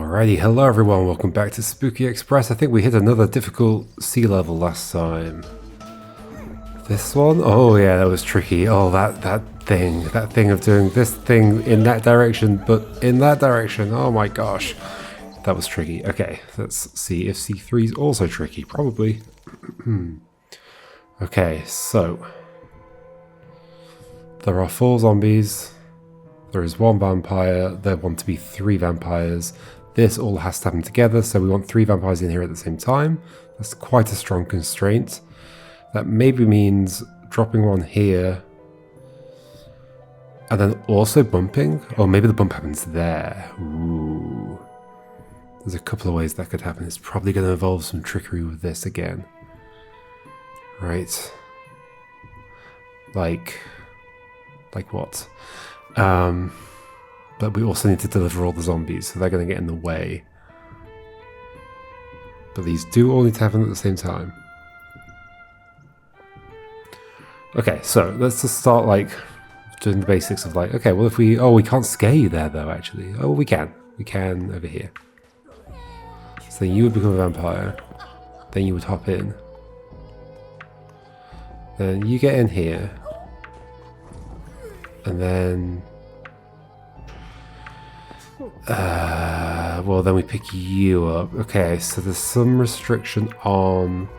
Alrighty, hello everyone, welcome back to Spooky Express. I think we hit another difficult sea level last time. This one? Oh yeah, that was tricky. Oh, that thing of doing this thing in that direction, but in that direction. Oh my gosh. That was tricky. Okay, let's see if C3 is also tricky. Probably. Okay, so there are 4 zombies. There is 1 vampire. There want to be 3 vampires. This all has to happen together, so we want 3 vampires in here at the same time. That's quite a strong constraint. That maybe means dropping one here and then also bumping. Or maybe the bump happens there. Ooh. There's a couple of ways that could happen. It's probably going to involve some trickery with this again. Right. Like what? But we also need to deliver all the zombies, so they're going to get in the way. But these do all need to happen at the same time. Okay, so let's just start like doing the basics of like, okay, well if we, we can't scare you there though actually. Oh, we can over here. So then you would become a vampire, then you would hop in. Then you get in here. And then, well then we pick you up. Okay, so there's some restriction on,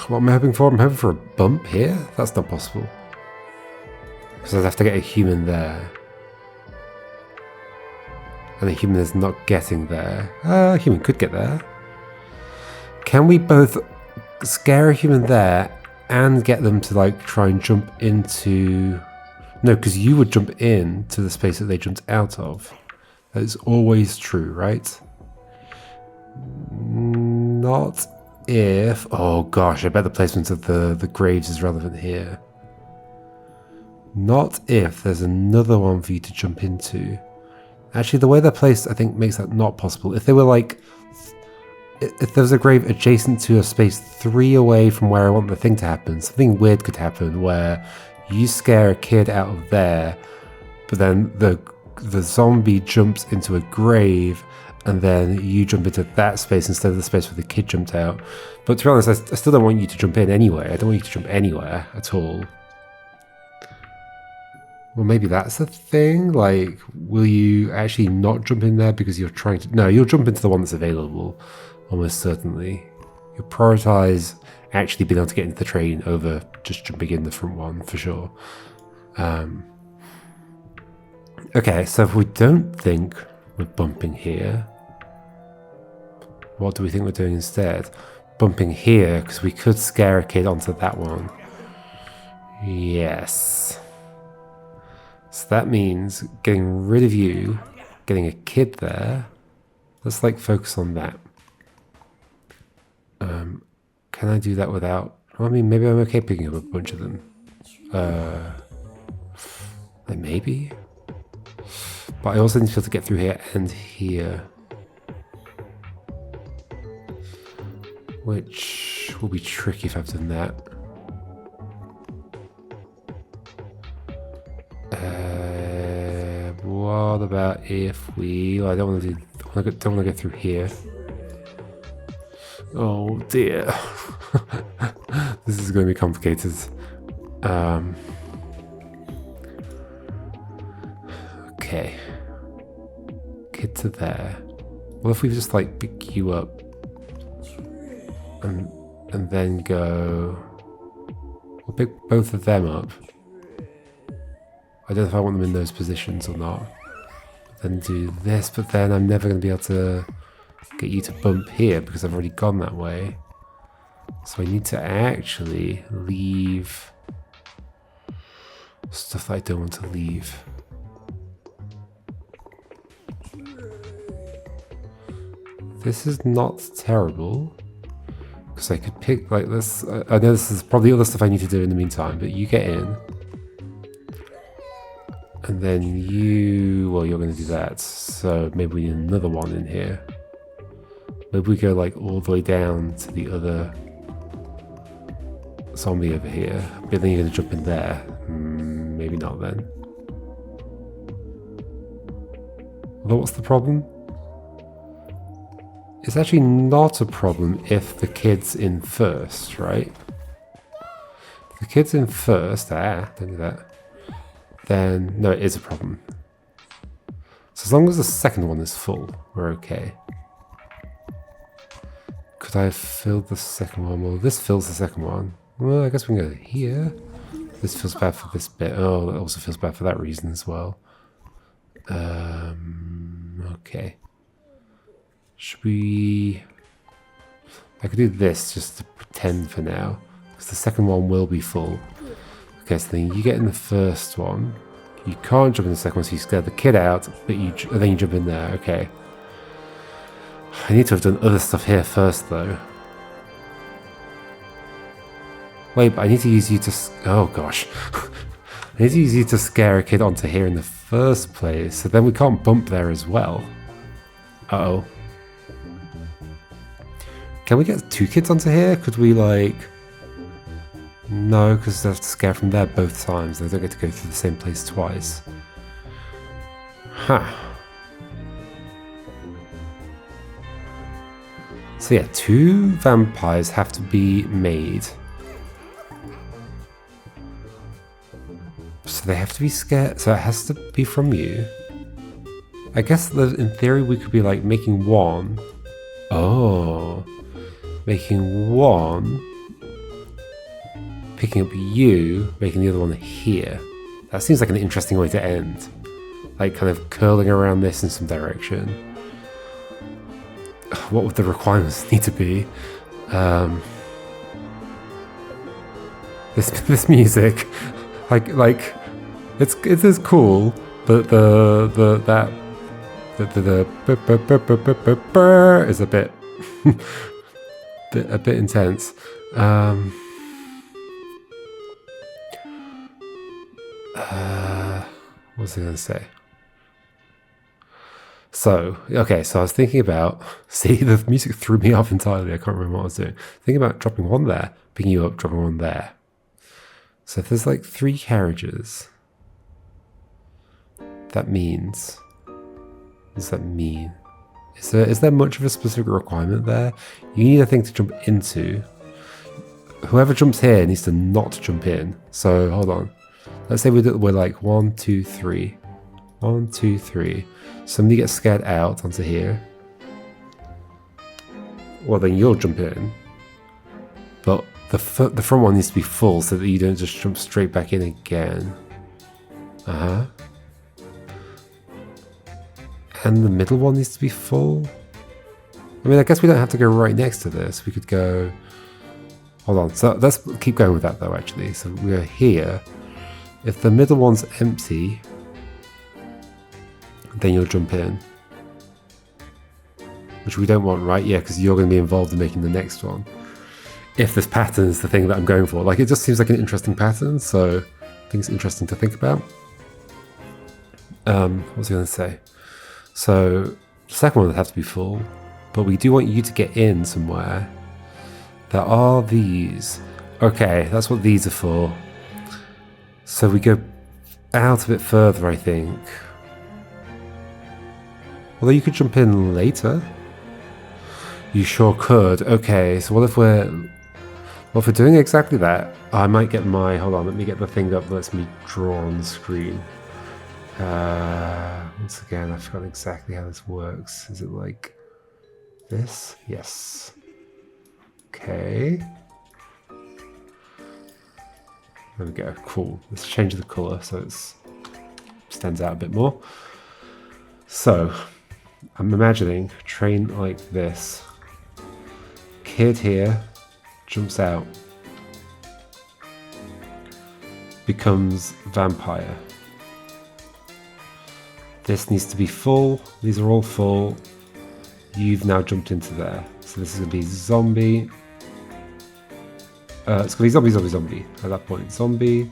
what am I hoping for? I'm hoping for a bump here? That's not possible. Because I'd have to get a human there. And a human is not getting there. A human could get there. Can we both scare a human there and get them to like try and jump into... No, because you would jump in to the space that they jumped out of. That is always true, right? Not if... Oh gosh, I bet the placement of the graves is relevant here. Not if there's another one for you to jump into. Actually, the way they're placed, I think, makes that not possible. If they were like... If there was a grave adjacent to a space 3 away from where I want the thing to happen, something weird could happen where you scare a kid out of there, but then the zombie jumps into a grave, and then you jump into that space instead of the space where the kid jumped out. But to be honest, I still don't want you to jump in anyway. I don't want you to jump anywhere at all. Well, maybe that's the thing. Like, will you actually not jump in there because you're trying to... No, you'll jump into the one that's available, almost certainly. You'll prioritize actually being able to get into the train over just jumping in the front one, for sure. Okay, so if we don't think we're bumping here, what do we think we're doing instead? Bumping here, because we could scare a kid onto that one. Yes. So that means getting rid of you, getting a kid there. Let's like focus on that. Can I do that without... I mean, maybe I'm okay picking up a bunch of them. Like maybe? But I also need to be able to get through here and here. Which will be tricky if I've done that. What about if we... I don't want to do... don't want to go through here. Oh dear. This is going to be complicated. Okay. Kid to there. What if we just like pick you up and then go... We'll pick both of them up. I don't know if I want them in those positions or not. But then do this, but then I'm never going to be able to get you to bump here because I've already gone that way. So I need to actually leave stuff that I don't want to leave. This is not terrible because I could pick like this. I know this is probably other stuff I need to do in the meantime, but you get in. And then you, well, you're going to do that. So maybe we need another one in here. Maybe we go like all the way down to the other zombie over here. But then you're going to jump in there. Maybe not then. Although what's the problem? it's actually not a problem if the kid's in first, right? If the kid's in first, don't do that. Then, no, it is a problem. So as long as the second one is full, we're okay. Could I have filled the second one? Well, this fills the second one. Well, I guess we can go here. This feels bad for this bit. Oh, that also feels bad for that reason as well. Okay. Should we... I could do this just to pretend for now, because the second one will be full. Okay, so then you get in the first one. You can't jump in the second one, so you scare the kid out, but then you jump in there. Okay. I need to have done other stuff here first, though. Wait, but I need to use you to... Oh, gosh. I need to use you to scare a kid onto here in the first place, so then we can't bump there as well. Uh-oh. Can we get 2 kids onto here? Could we, like... No, because they have to scare from there both times. They don't get to go through the same place twice. Huh. So yeah, 2 vampires have to be made. So they have to be scared. So it has to be from you. I guess that in theory we could be like making 1. Oh. Making 1. Picking up you, making the other one here. That seems like an interesting way to end. Like kind of curling around this in some direction. What would the requirements need to be? This music, like it is cool, but the is a bit a bit intense. What was I going to say? So, okay, so I was thinking about... See, the music threw me off entirely. I can't remember what I was doing. Thinking about dropping 1 there, picking you up, dropping 1 there. So if there's like 3 carriages, that means... What does that mean? Is there much of a specific requirement there? You need a thing to jump into. Whoever jumps here needs to not jump in. So, hold on. Let's say we're like 1, 2, 3. 1, 2, 3. Somebody gets scared out onto here. Well, then you'll jump in. But the front one needs to be full so that you don't just jump straight back in again. Uh-huh. And the middle one needs to be full. I mean, I guess we don't have to go right next to this. We could go... Hold on. So let's keep going with that, though, actually. So we're here. If the middle one's empty, then you'll jump in. Which we don't want, right? Yeah, because you're going to be involved in making the next one. If this pattern is the thing that I'm going for. Like, it just seems like an interesting pattern, so I think it's interesting to think about. What was I going to say? So, the second one would have to be full, but we do want you to get in somewhere. There are these. Okay, that's what these are for. So we go out a bit further, I think. Although you could jump in later. You sure could. Okay, so what if we're doing exactly that? I might get my... Hold on, let me get the thing up that lets me draw on the screen. Once again, I forgot exactly how this works. Is it like this? Yes. Okay. There we go. Cool. Let's change the colour so it stands out a bit more. So, I'm imagining a train like this. Kid here jumps out. Becomes vampire. This needs to be full. These are all full. You've now jumped into there. So this is going to be zombie. It's going to be zombie at that point. Zombie,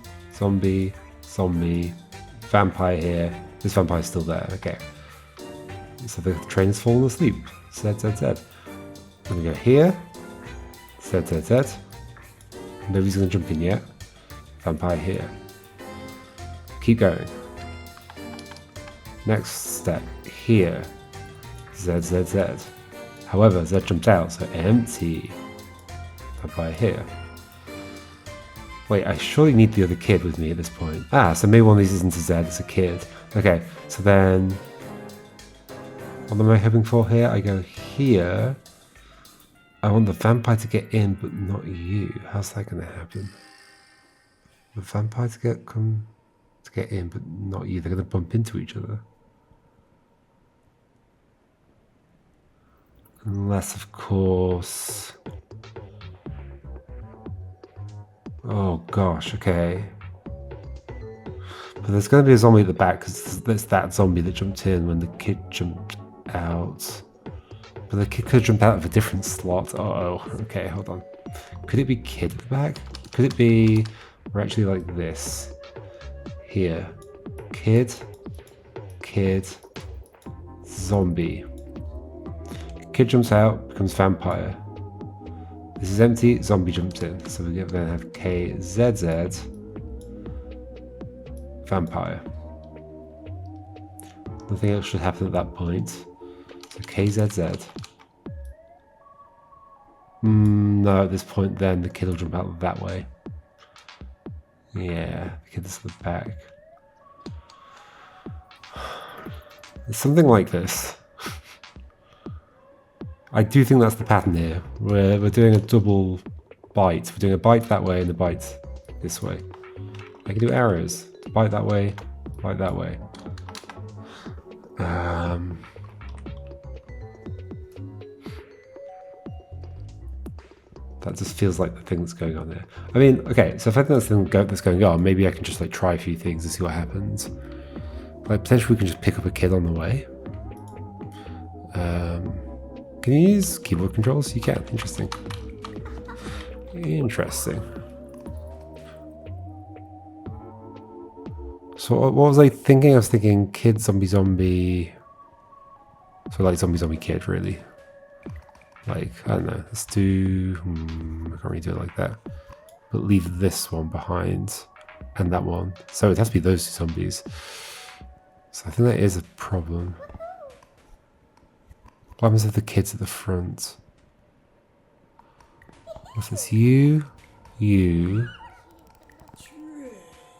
vampire here. This vampire's still there. Okay. So the train is falling asleep. Z. Then we go here. Z. Nobody's going to jump in yet. Vampire here. Keep going. Next step. Here. Z. However, Z jumped out, so empty. Vampire here. Wait, I surely need the other kid with me at this point. Ah, so maybe one of these isn't a Z, it's a kid. Okay, so then... what am I hoping for here? I go here. I want the vampire to get in, but not you. How's that going to happen? The vampire to get in, but not you. They're going to bump into each other. Unless, of course... oh gosh, okay. But there's going to be a zombie at the back, because there's that zombie that jumped in when the kid jumped out. But the kid could jump out of a different slot. Uh-oh. Okay, hold on. Could it be kid at the back? Could it be... we're actually like this. Here. Kid. Kid. Zombie. Kid jumps out, becomes vampire. This is empty, zombie jumps in. So we're going to have KZZ. Vampire. Nothing else should happen at that point. So KZZ. No, at this point then the kid will jump out that way. Yeah, the kid's at the back. It's something like this. I do think that's the pattern here. We're doing a double bite. We're doing a bite that way and a bite this way. I can do arrows. Bite that way, bite that way. That just feels like the thing that's going on there. I mean, okay, so if I think that's the thing that's going on, maybe I can just like try a few things and see what happens. Like potentially we can just pick up a kid on the way. Can you use keyboard controls? You can. Interesting. Interesting. So what was I thinking? I was thinking kid, zombie, zombie. So like zombie, zombie, kid, really. Like, I don't know. Let's do... I can't really do it like that. But leave this one behind. And that one. So it has to be those two zombies. So I think that is a problem. What happens if the kid's at the front? What if it's you, you,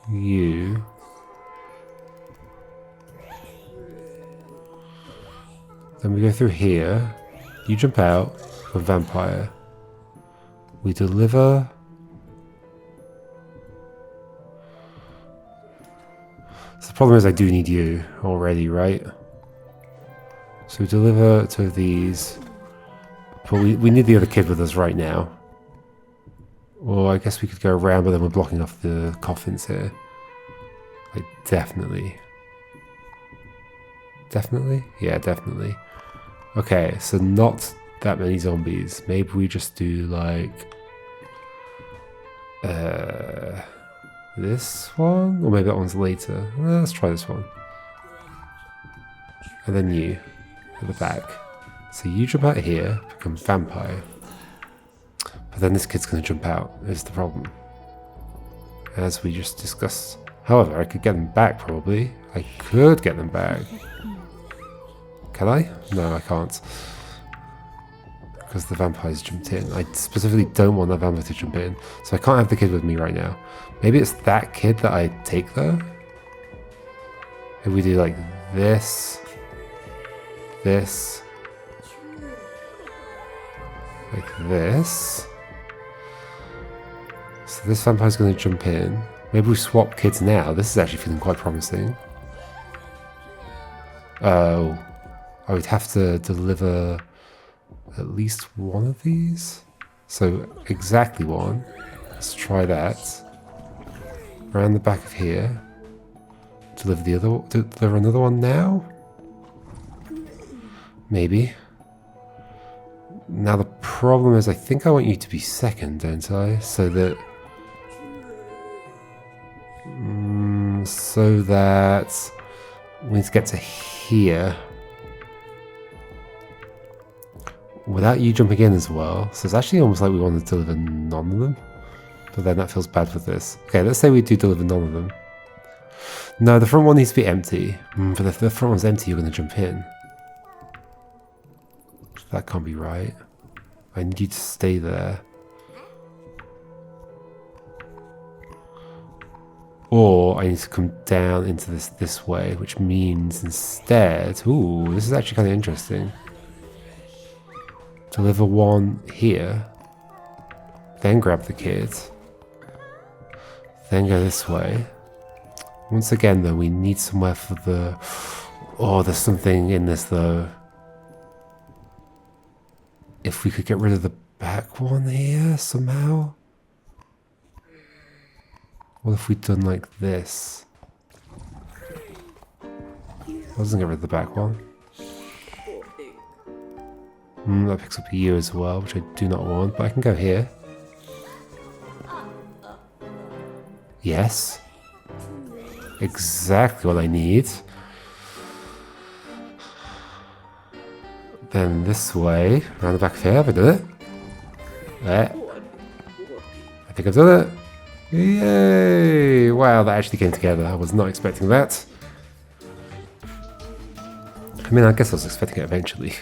you... then we go through here. You jump out for vampire. We deliver. So the problem is I do need you already, right? So we deliver to these. But we need the other kid with us right now. Or I guess we could go around, but then we're blocking off the coffins here. Like, definitely. Definitely? Yeah, definitely. Okay, so not that many zombies. Maybe we just do like this one? Or maybe that one's later. Let's try this one. And then you at the back. So you jump out here, become vampire. But then this kid's going to jump out, is the problem. As we just discussed. However, I could get them back probably. I could get them back. Can I? No, I can't. Because the vampires jumped in. I specifically don't want that vampire to jump in. So I can't have the kid with me right now. Maybe it's that kid that I take though? Maybe we do like this. This. Like this. So this vampire's going to jump in. Maybe we swap kids now. This is actually feeling quite promising. Oh. I would have to deliver at least one of these. So exactly one. Let's try that. Around the back of here. Deliver the other. Deliver another one now. Maybe. Now the problem is, I think I want you to be second, don't I? So that. So that we need to get to here. Without you jumping in as well. So it's actually almost like we want to deliver none of them. But then that feels bad for this. Okay, let's say we do deliver none of them. No, the front one needs to be empty. But if the front one's empty, you're going to jump in. That can't be right. I need you to stay there. Or I need to come down into this way, which means instead... Ooh, this is actually kind of interesting. Deliver one here. Then grab the kid. Then go this way. Once again, though, we need somewhere for the... Oh, there's something in this, though. If we could get rid of the back one here, somehow. What if we'd done like this? Doesn't get rid of the back one. That picks up you as well, which I do not want, but I can go here. Yes. Exactly what I need. Then this way, around the back of here, have I done it? There. I think I've done it. Yay! Wow, that actually came together. I was not expecting that. I mean, I guess I was expecting it eventually.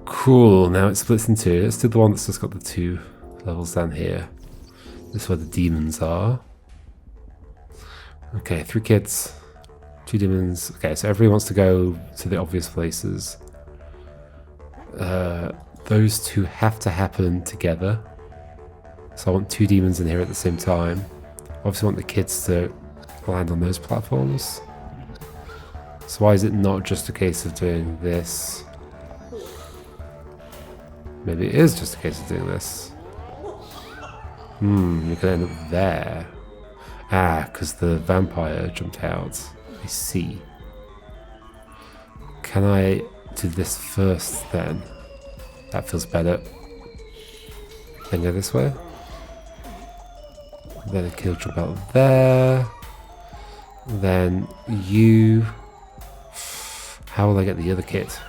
Cool, now it splits in two. Let's do the one that's just got the 2 levels down here. This is where the demons are. Okay, 3 kids, 2 demons. Okay, so everybody wants to go to the obvious places. Those 2 have to happen together. So I want 2 demons in here at the same time. Obviously I want the kids to land on those platforms. So why is it not just a case of doing this? Maybe it is just a case of doing this. You can end up there. Ah, because the vampire jumped out. I see. Can I do this first then? That feels better. Then go this way. Then a kill jump out there. Then you... How will I get the other kit?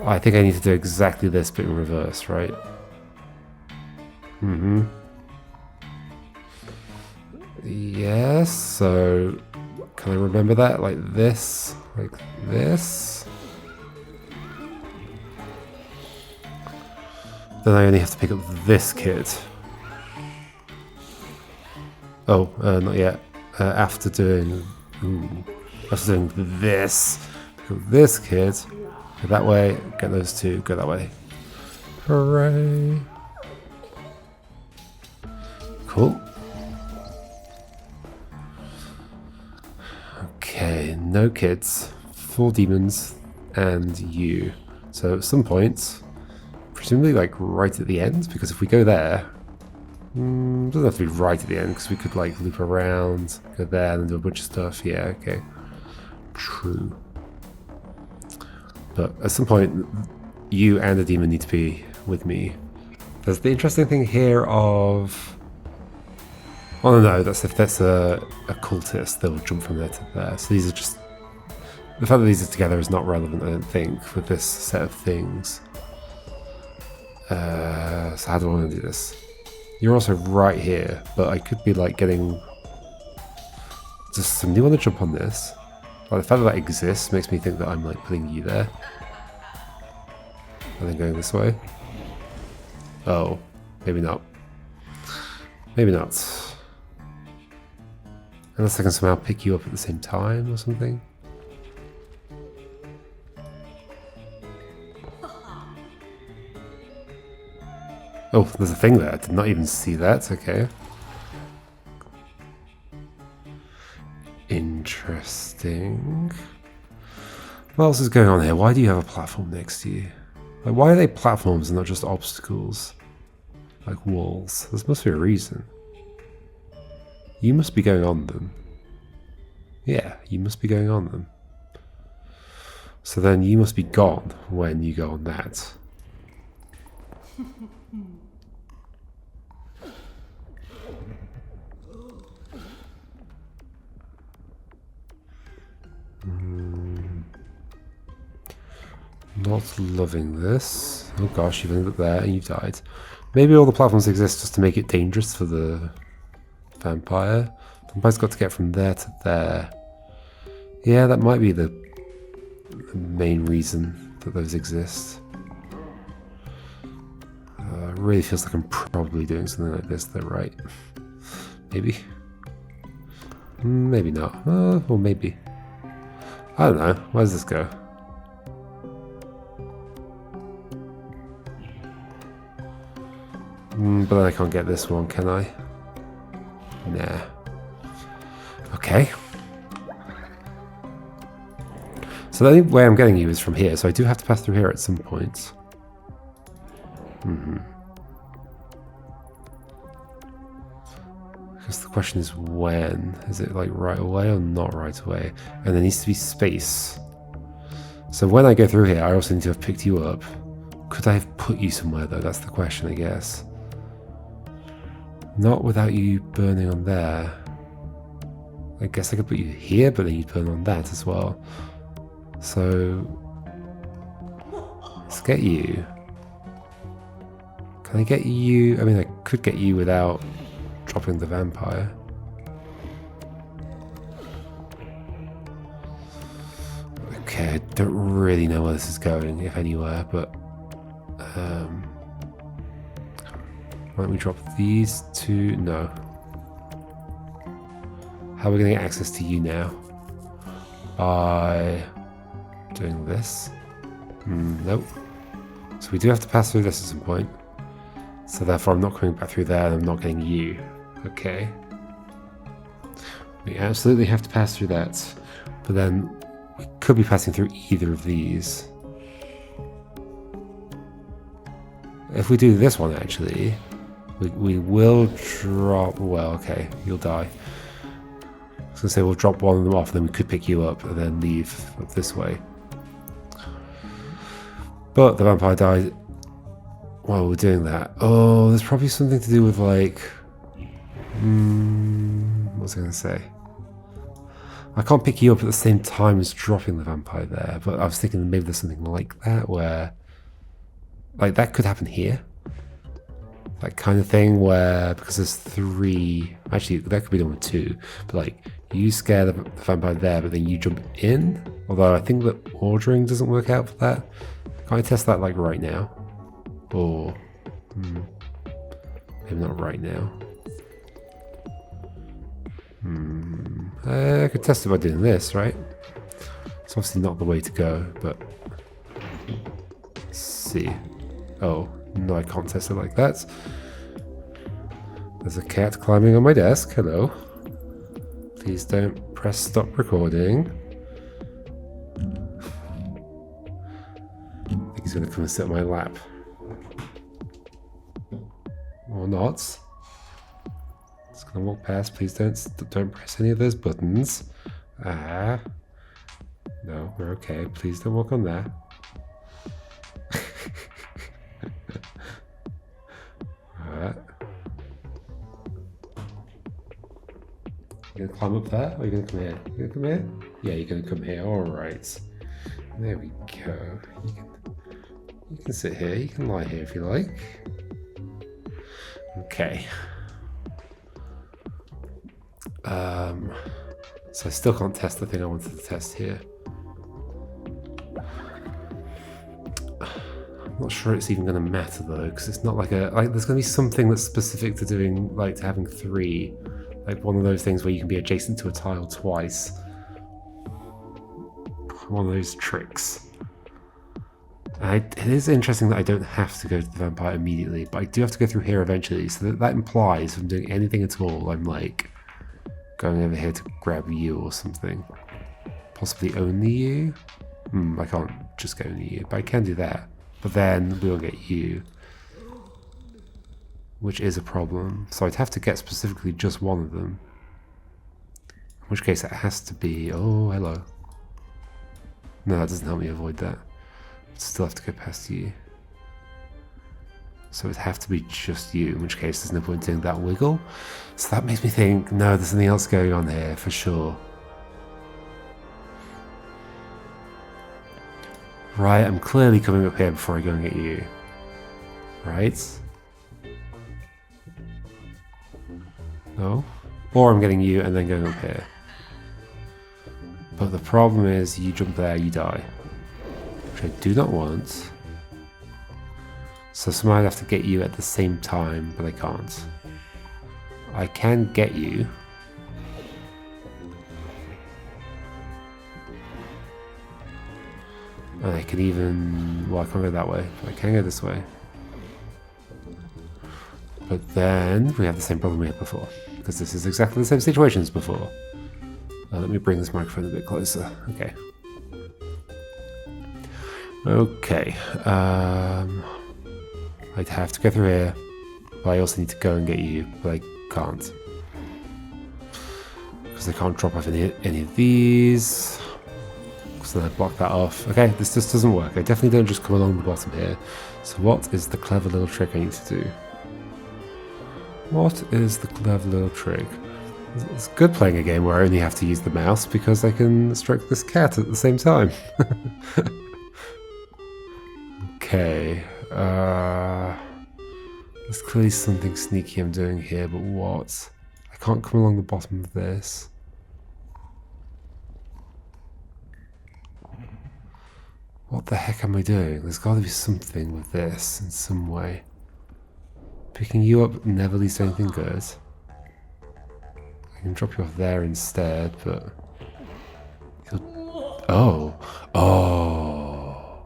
I think I need to do exactly this but in reverse, right? Yes, so... Can I remember that? Like this? Like this? Then I only have to pick up this kit. Oh, not yet. After doing this, pick up this kit. Go that way. Get those 2. Go that way. Hooray! Cool. Okay, no kids, 4 demons, and you. So at some point, presumably like right at the end, because if we go there, doesn't have to be right at the end, because we could like loop around, go there, and do a bunch of stuff. Yeah, okay. True. But at some point, you and the demon need to be with me. There's the interesting thing here of... Oh no, that's if that's a cultist, they'll jump from there to there. So these are just... The fact that these are together is not relevant, I don't think, with this set of things. So how do I want to do this? You're also right here, but I could be like getting... Does somebody want to jump on this? Well, the fact that that exists makes me think that I'm like putting you there. And then going this way. Oh, maybe not. Maybe not. Unless I can somehow pick you up at the same time or something. Oh, there's a thing there. I did not even see that. Okay. Interesting. What else is going on here? Why do you have a platform next to you? Like, why are they platforms and not just obstacles? Like walls. There must be a reason. You must be going on them. Yeah, you must be going on them. So then you must be gone when you go on that. Not loving this. Oh gosh, you've ended up there and you've died. Maybe all the platforms exist just to make it dangerous for the vampire. The vampire's got to get from there to there. Yeah, that might be the the main reason that those exist. It really feels like I'm probably doing something like this though, right? Maybe. Maybe not. Or maybe. I don't know. Where does this go? But then I can't get this one, can I? Nah. Okay. So the only way I'm getting you is from here, so I do have to pass through here at some point. Because the question is when. Is it like right away or not right away? And there needs to be space. So when I go through here, I also need to have picked you up. Could I have put you somewhere though? That's the question, I guess. Not without you burning on there. I guess I could put you here, but then you'd burn on that as well. So let's get you. Can I get you? I mean, I could get you without dropping the vampire. Okay, I don't really know where this is going, if anywhere, but why don't we drop these two? No. How are we going to get access to you now? By doing this? Nope. So we do have to pass through this at some point. So therefore I'm not coming back through there and I'm not getting you. Okay. We absolutely have to pass through that. But then we could be passing through either of these. If we do this one actually, we will drop, well okay, you'll die. I was going to say we'll drop one of them off, then we could pick you up and then leave up this way. But the vampire died while we're doing that. Oh, there's probably something to do with like... what was I going to say? I can't pick you up at the same time as dropping the vampire there, but I was thinking maybe there's something like that where... Like that could happen here. That kind of thing where, because there's 3... Actually, that could be number 2. But like, you scare the vampire there, but then you jump in. Although I think that ordering doesn't work out for that. Can I test that like right now? Or... maybe not right now. I could test it by doing this, right? It's obviously not the way to go, but... Let's see. Oh, no, I can't test it like that. There's a cat climbing on my desk. Hello. Please don't press stop recording. I think he's going to come and sit on my lap. Or not. It's going to walk past. Please don't press any of those buttons. Ah. No, we're okay. Please don't walk on that. Alright. You gonna climb up there? Or are you gonna come here? You gonna come here? Yeah, you're gonna come here. Alright. There we go. You can sit here. You can lie here if you like. Okay. So I still can't test the thing I wanted to test here. I'm not sure it's even going to matter though, because it's not like there's going to be something that's specific to doing, like to having 3, like one of those things where you can be adjacent to a tile twice. One of those tricks. It is interesting that I don't have to go to the vampire immediately, but I do have to go through here eventually, so that implies if I'm doing anything at all, I'm like going over here to grab you or something. Possibly only you? I can't just go only you, but I can do that. But then we'll get you, which is a problem. So I'd have to get specifically just one of them. In which case it has to be... Oh, hello. No, that doesn't help me avoid that. I'd still have to go past you. So it'd have to be just you, in which case there's no point in doing that wiggle. So that makes me think, no, there's something else going on here, for sure. Right, I'm clearly coming up here before I go and get you. Right? No? Or I'm getting you and then going up here. But the problem is, you jump there, you die. which I do not want. So somehow I'd have to get you at the same time, but I can't. I can get you. And I can even... well, I can't go that way, but I can go this way. But then we have the same problem we had before, because this is exactly the same situation as before. Let me bring this microphone a bit closer. Okay. Okay. I'd have to go through here, but I also need to go and get you, but I can't. Because I can't drop off any of these. So then I block that off. Okay, this just doesn't work. I definitely don't just come along the bottom here. So what is the clever little trick I need to do? What is the clever little trick? It's good playing a game where I only have to use the mouse because I can stroke this cat at the same time. Okay. There's clearly something sneaky I'm doing here, but what? I can't come along the bottom of this. What the heck am I doing? There's got to be something with this in some way. Picking you up never leads to anything good. I can drop you off there instead, but... oh. Oh.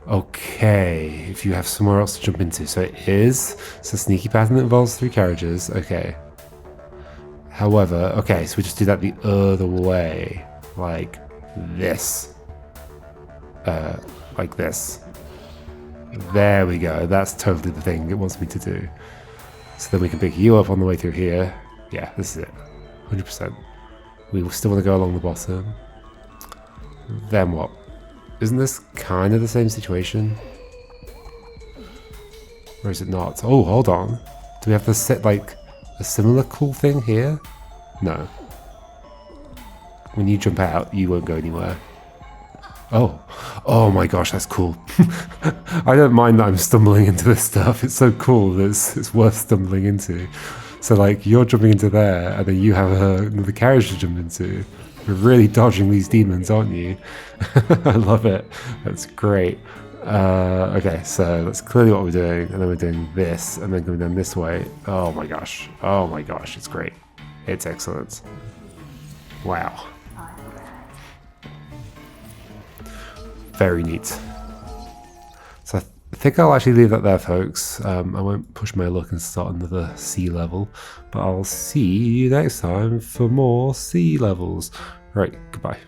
Okay. If you have somewhere else to jump into. So it is. It's a sneaky pattern that involves 3 carriages. Okay. However, okay, so we just do that the other way. Like this. Like this. There we go. That's totally the thing it wants me to do. So then we can pick you up on the way through here. Yeah, this is it. 100%. We still want to go along the bottom. Then what? Isn't this kind of the same situation? Or is it not? Oh, hold on. Do we have to set like a similar cool thing here? No. When you jump out, you won't go anywhere. Oh. Oh my gosh, that's cool. I don't mind that I'm stumbling into this stuff. It's so cool that it's worth stumbling into. So like, you're jumping into there, and then you have another carriage to jump into. You're really dodging these demons, aren't you? I love it. That's great. Okay, so that's clearly what we're doing. And then we're doing this, and then going down this way. Oh my gosh. Oh my gosh, it's great. It's excellent. Wow. Very neat. So I think I'll actually leave that there, folks. I won't push my luck and start another sea level, but I'll see you next time for more sea levels. Right, goodbye.